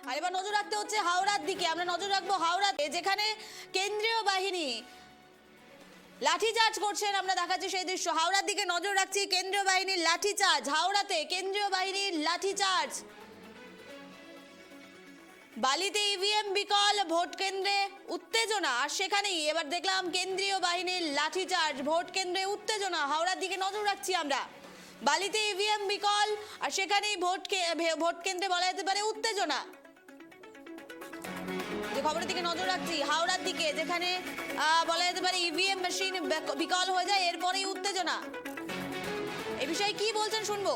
আর এবার নজর রাখতে হচ্ছে হাওড়ার দিকে। আমরা নজর রাখবো হাওড়াতে, যেখানে কেন্দ্রীয় বাহিনী লাঠিচার্জ করছেন। আমরা দেখাচ্ছি সেই দৃশ্য। হাওড়ার দিকে নজর রাখছি, কেন্দ্রীয় বাহিনীর লাঠিচার্জ। হাওড়াতে কেন্দ্রীয় বাহিনীর লাঠিচার্জ। বালিতে ইভিএম বিকল, ভোট কেন্দ্রে উত্তেজনা। আর সেখানেই এবার দেখলাম কেন্দ্রীয় বাহিনীর লাঠিচার্জ, ভোট কেন্দ্রে উত্তেজনা। হাওড়ার দিকে নজর রাখছি আমরা। বালিতে ইভিএম বিকল, আর সেখানেই ভোট কেন্দ্রে বলা যেতে পারে উত্তেজনা। যে খবরের দিকে নজর রাখছি হাওড়ার দিকে, যেখানে বলা যেতে পারে ইভিএম মেশিন বিকল হয়ে যায়, এরপরেই উত্তেজনা। এই বিষয়ে কি বলছেন শুনবো।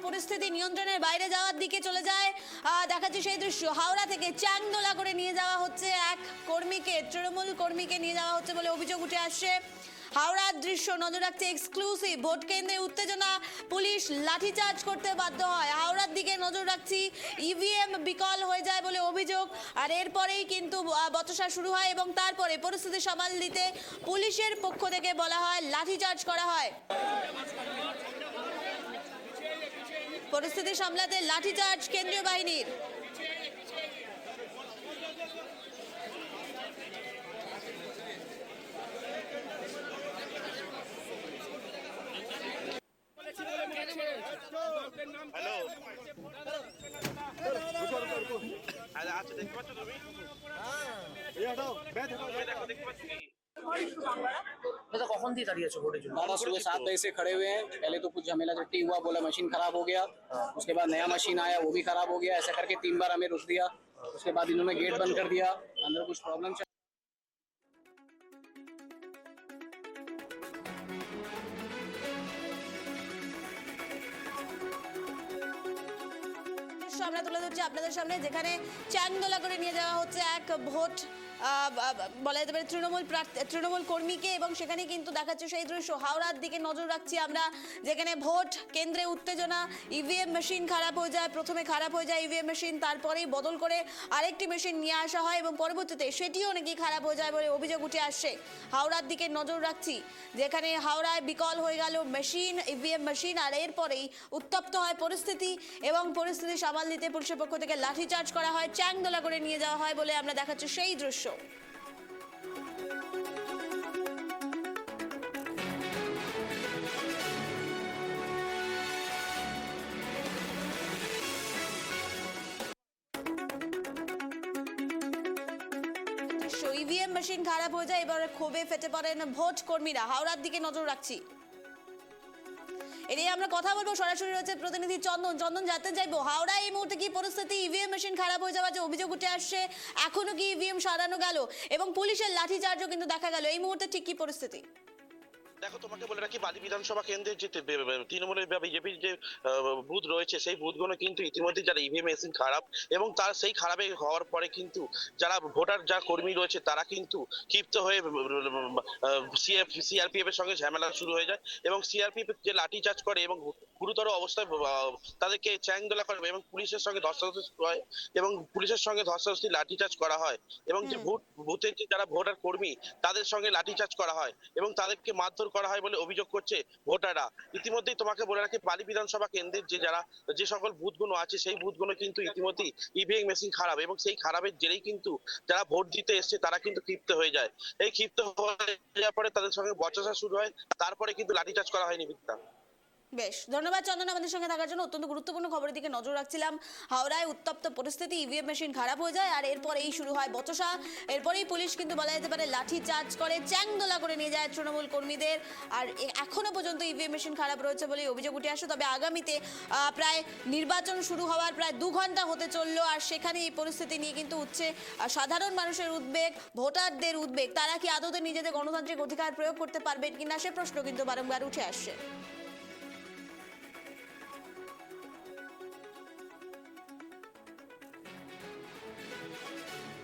পরিস্থিতি নিয়ন্ত্রণের বাইরে যাওয়ার দিকে চলে যায়। দেখাচ্ছি সেই দৃশ্য। হাওড়া থেকে চ্যাংদোলা করে নিয়ে যাওয়া হচ্ছে এক কর্মীকে, তৃণমূল কর্মীকে নিয়ে যাওয়া হচ্ছে বলে অভিযোগ উঠে আসছে। হাওড়ার দৃশ্য নজর রাখছে এক্সক্লুসিভ। ভোট কেন্দ্রে উত্তেজনা, পুলিশ লাঠিচার্জ করতে বাধ্য হয়। হাওড়ার দিকে নজর রাখছি, ইভিএম বিকল হয়ে যায় বলে অভিযোগ। আর এরপরেই কিন্তু বচসা শুরু হয় এবং তারপরে পরিস্থিতি সামাল দিতে পুলিশের পক্ষ থেকে বলা হয় লাঠিচার্জ করা হয়। পরিস্থিতি সামলাতে লাঠিচার্জ কেন্দ্রীয় বাহিনীর। कौन थी दादा सुबह 7 बजे से खड़े हुए हैं। पहले तो कुछ झमेला झट्टी हुआ, बोला मशीन खराब हो गया। उसके बाद नया मशीन आया, वो भी खराब हो गया। ऐसा करके 3 बार हमें रुक दिया। उसके बाद इन्होंने गेट बंद कर दिया। अंदर कुछ प्रॉब्लम আমরা তুলে ধরছি আপনাদের সামনে, যেখানে চ্যাংদোলা করে নিয়ে যাওয়া হচ্ছে এক ভোট বলা যেতে পারে তৃণমূল কর্মীকে, এবং সেখানে কিন্তু দেখাচ্ছে সেই দৃশ্য। হাওড়ার দিকে নজর রাখছি আমরা, যেখানে ভোট কেন্দ্রে উত্তেজনা, ইভিএম মেশিন খারাপ হয়ে যায়। প্রথমে খারাপ হয়ে যায় ইভিএম মেশিন, তারপরেই বদল করে আরেকটি মেশিন নিয়ে আসা হয় এবং পরবর্তীতে সেটিও নাকি খারাপ হয়ে যায় বলে অভিযোগ উঠে আসছে। হাওড়ার দিকে নজর রাখছি, যেখানে হাওড়ায় বিকল হয়ে গেল মেশিন, ইভিএম মেশিন, আর এরপরেই উত্তপ্ত হয় পরিস্থিতি এবং পরিস্থিতি সামাল দিতে পুলিশের পক্ষ থেকে লাঠিচার্জ করা হয়, চ্যাংদোলা করে নিয়ে যাওয়া হয় বলে আমরা দেখাচ্ছি সেই দৃশ্য। ইভিএম মেশিন খারাপ হয়ে যায়, এবারে ক্ষোভে ফেটে পড়েন ভোট কর্মীরা। হাওড়ার দিকে নজর রাখছি। এর আমরা কথা বলবো, সরাসরি রয়েছে প্রতিনিধি চন্দন। জানতে চাইবো হাওড়ায় এই মুহূর্তে কি পরিস্থিতি, ইভিএম মেশিন খারাপ হয়ে যাওয়ার যে অভিযোগ উঠে আসছে, এখনো কি ইভিএম সারানো গেল এবং পুলিশের লাঠিচার্জও কিন্তু দেখা গেল, এই মুহূর্তে ঠিক কি পরিস্থিতি? দেখো, তোমাকে বলে রাখি, বালি বিধানসভা কেন্দ্রের যে তৃণমূলের বিজেপির যে বুথ রয়েছে, সেই বুথগুলো কিন্তু ইতিমধ্যে যারা ইভিএম মেশিন খারাপ এবং তার সেই খারাপে হওয়ার পরে কিন্তু যারা ভোটার যা কর্মী রয়েছে তারা কিন্তু ক্ষিপ্ত হয়ে সিআরপিএফ এর সঙ্গে ঝামেলা শুরু হয়ে যায় এবং সিআরপিএফ যে লাঠিচার্জ করে এবং গুরুতর অবস্থায় তাদেরকে চ্যাংদোলা করে এবং পুলিশের সঙ্গে ধস্তাধস্তি শুরু হয় এবং পুলিশের সঙ্গে ধস্তাধস্তি লাঠিচার্জ করা হয় এবং যে বুথের যে যারা ভোটার কর্মী তাদের সঙ্গে লাঠিচার্জ করা হয় এবং তাদেরকে মারধর করা হয় বলে অভিযোগ করছে ভোটাররা। ইতিমধ্যেই তোমাকে বলে রাখি, বালি বিধানসভা কেন্দ্রের যে সকল বুথগুলো আছে সেই বুথগুলো কিন্তু ইতিমধ্যেই ইভিএম মেশিন খারাপ এবং সেই খারাপের জেরেই কিন্তু যারা ভোট দিতে এসছে তারা কিন্তু ক্ষিপ্ত হয়ে যায়। এই ক্ষিপ্ত হয়ে যাওয়ার পরে তাদের সঙ্গে বচসা শুরু হয়, তারপরে কিন্তু লাঠিচার্জ করা হয়নি। বিদ্যা, বেশ ধন্যবাদ চন্দন আমাদের সঙ্গে থাকার জন্য। অত্যন্ত গুরুত্বপূর্ণ খবরের দিকে নজর রাখছিলাম। হাওড়ায় উত্তপ্ত পরিস্থিতি, ইভিএম মেশিন খারাপ হয়ে যায় আর এরপরেই শুরু হয় বচসা। এরপরেই পুলিশ কিন্তু বলা যেতে পারে লাঠি চার্জ করে, চ্যাংদোলা করে নিয়ে যায় তৃণমূল কর্মীদের। আর এখনো পর্যন্ত ইভিএম মেশিন খারাপ রয়েছে বলে অভিযোগ উঠে আসে। তবে আগামীতে প্রায় নির্বাচন শুরু হওয়ার প্রায় 2 ঘন্টা হতে চললো, আর সেখানে এই পরিস্থিতি নিয়ে কিন্তু উঠছে সাধারণ মানুষের উদ্বেগ, ভোটারদের উদ্বেগ। তারা কি আদতে নিজেদের গণতান্ত্রিক অধিকার প্রয়োগ করতে পারবেন কিনা সে প্রশ্ন কিন্তু বারংবার উঠে আসছে।